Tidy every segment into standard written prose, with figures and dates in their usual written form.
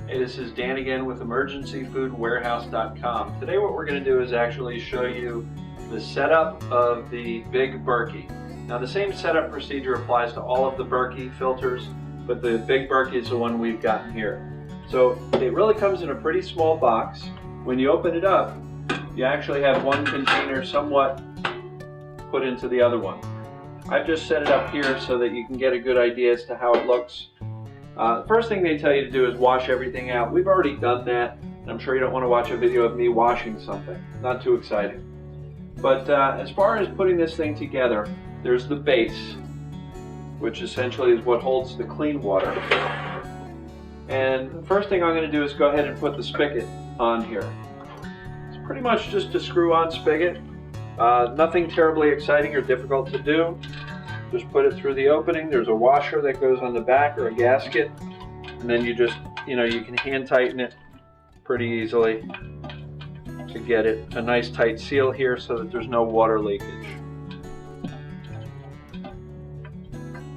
Hey, this is Dan again with emergencyfoodwarehouse.com. Today what we're going to do is actually show you the setup of the big Berkey. Now the same setup procedure applies to all of the Berkey filters, but the big Berkey is the one we've gotten here. So it really comes in a pretty small box. When you open it up, you actually have one container somewhat put into the other one. I've just set it up here so that you can get a good idea as to how it looks. The first thing they tell you to do is wash everything out. We've already done that, and I'm sure you don't want to watch a video of me washing something. Not too exciting. But as far as putting this thing together, there's the base, which essentially is what holds the clean water. And the first thing I'm going to do is go ahead and put the spigot on here. It's pretty much just a screw-on spigot. Nothing terribly exciting or difficult to do. Just put it through the opening. There's a washer that goes on the back, or a gasket, and then you just, you can hand tighten it pretty easily to get it a nice tight seal here so that there's no water leakage.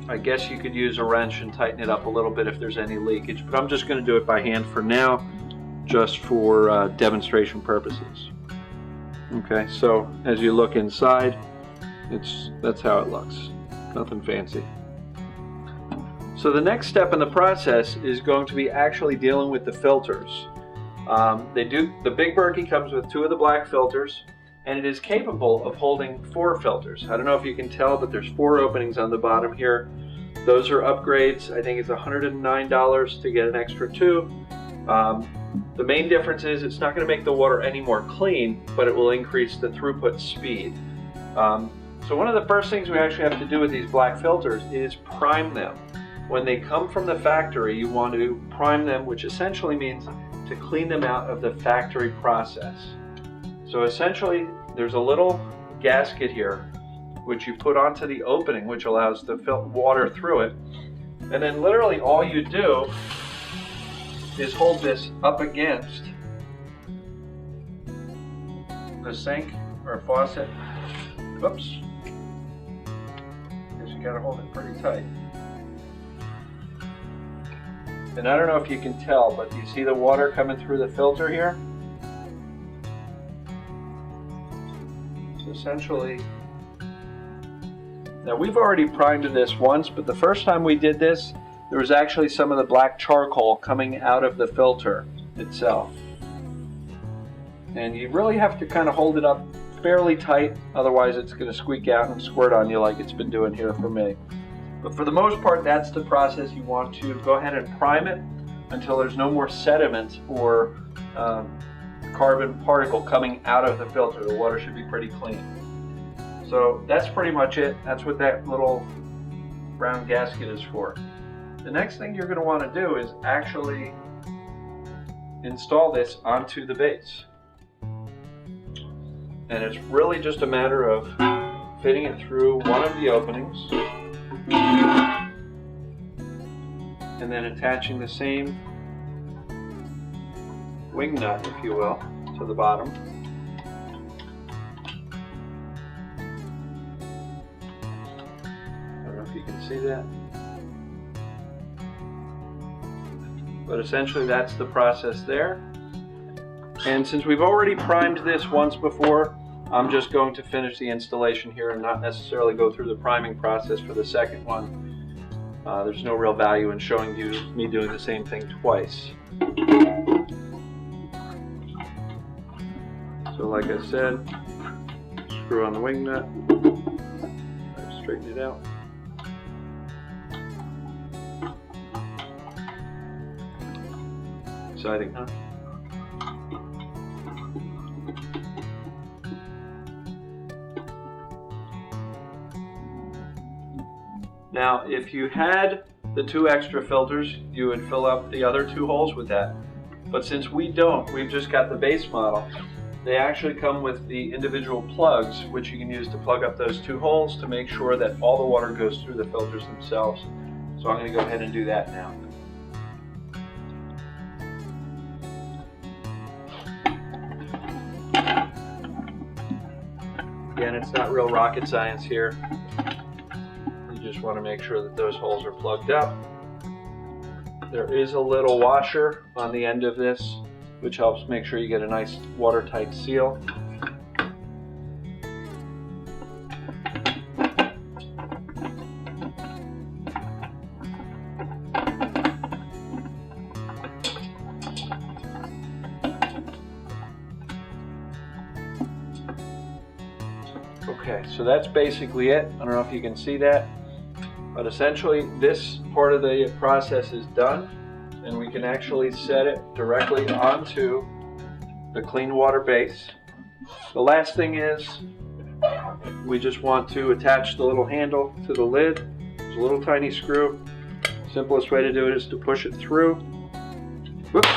I guess you could use a wrench and tighten it up a little bit if there's any leakage, but I'm just going to do it by hand for now, just for demonstration purposes. Okay, so as you look inside, that's how it looks. Nothing fancy. So the next step in the process is going to be actually dealing with the filters. The big Berkey comes with 2 of the black filters, and it is capable of holding 4 filters. I don't know if you can tell, but there's 4 openings on the bottom here. Those are upgrades. I think it's $109 to get an extra 2. The main difference is it's not going to make the water any more clean, but it will increase the throughput speed. So one of the first things we actually have to do with these black filters is prime them. When they come from the factory, you want to prime them, which essentially means to clean them out of the factory process. So essentially, there's a little gasket here, which you put onto the opening, which allows the water through it. And then literally all you do is hold this up against the sink or faucet. Oops. You gotta hold it pretty tight. And I don't know if you can tell, but do you see the water coming through the filter here? So essentially, now we've already primed this once, but the first time we did this, there was actually some of the black charcoal coming out of the filter itself. And you really have to kind of hold it up fairly tight, otherwise it's going to squeak out and squirt on you like it's been doing here for me. But for the most part, that's the process. You want to go ahead and prime it until there's no more sediment or carbon particle coming out of the filter. The water should be pretty clean. So that's pretty much it. That's what that little brown gasket is for. The next thing you're going to want to do is actually install this onto the base. And it's really just a matter of fitting it through one of the openings and then attaching the same wing nut, if you will, to the bottom. I don't know if you can see that. But essentially that's the process there. And since we've already primed this once before, I'm just going to finish the installation here and not necessarily go through the priming process for the second one. There's no real value in showing you me doing the same thing twice. So like I said, screw on the wing nut, straighten it out. Exciting, huh? Now, if you had the 2 extra filters, you would fill up the other 2 holes with that. But since we don't, we've just got the base model, they actually come with the individual plugs, which you can use to plug up those 2 holes to make sure that all the water goes through the filters themselves. So I'm going to go ahead and do that now. Again, it's not real rocket science here. You just want to make sure that those holes are plugged up. There is a little washer on the end of this, which helps make sure you get a nice watertight seal. Okay, so that's basically it. I don't know if you can see that, but essentially this part of the process is done, and we can actually set it directly onto the clean water base. The last thing is we just want to attach the little handle to the lid. There's a little tiny screw. Simplest way to do it is to push it through. Whoops.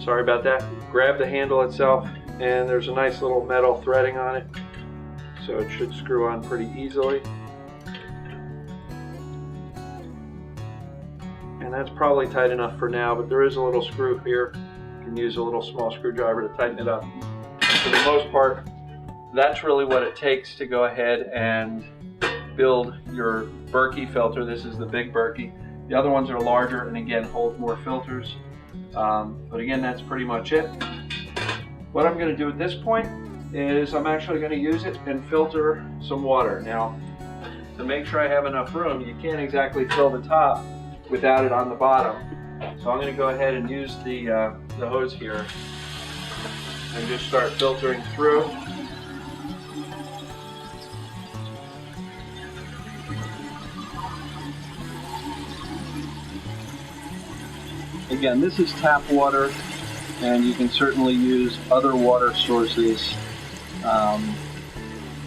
Sorry about that. Grab the handle itself, and there's a nice little metal threading on it, so it should screw on pretty easily. And that's probably tight enough for now, but there is a little screw here. You can use a little small screwdriver to tighten it up. For the most part, that's really what it takes to go ahead and build your Berkey filter. This is the big Berkey. The other ones are larger and again hold more filters. But again, that's pretty much it. What I'm going to do at this point is I'm actually going to use it and filter some water. Now, to make sure I have enough room, you can't exactly fill the top without it on the bottom. So I'm going to go ahead and use the hose here and just start filtering through. Again, this is tap water, and you can certainly use other water sources,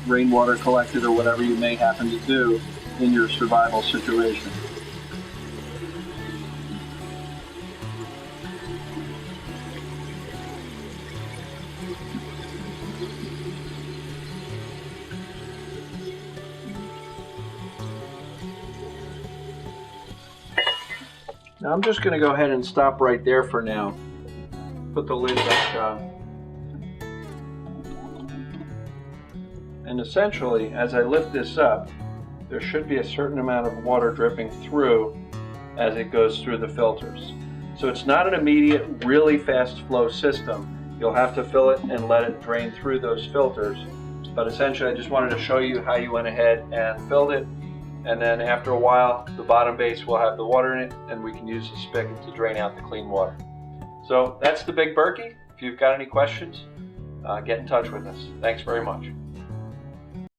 rainwater collected or whatever you may happen to do in your survival situation. Now I'm just going to go ahead and stop right there for now. Put the lid back on. And essentially, as I lift this up, there should be a certain amount of water dripping through as it goes through the filters. So it's not an immediate, really fast flow system. You'll have to fill it and let it drain through those filters. But essentially, I just wanted to show you how you went ahead and filled it. And then after a while, the bottom base will have the water in it, and we can use the spigot to drain out the clean water. So that's the big Berkey. If you've got any questions, get in touch with us. Thanks very much.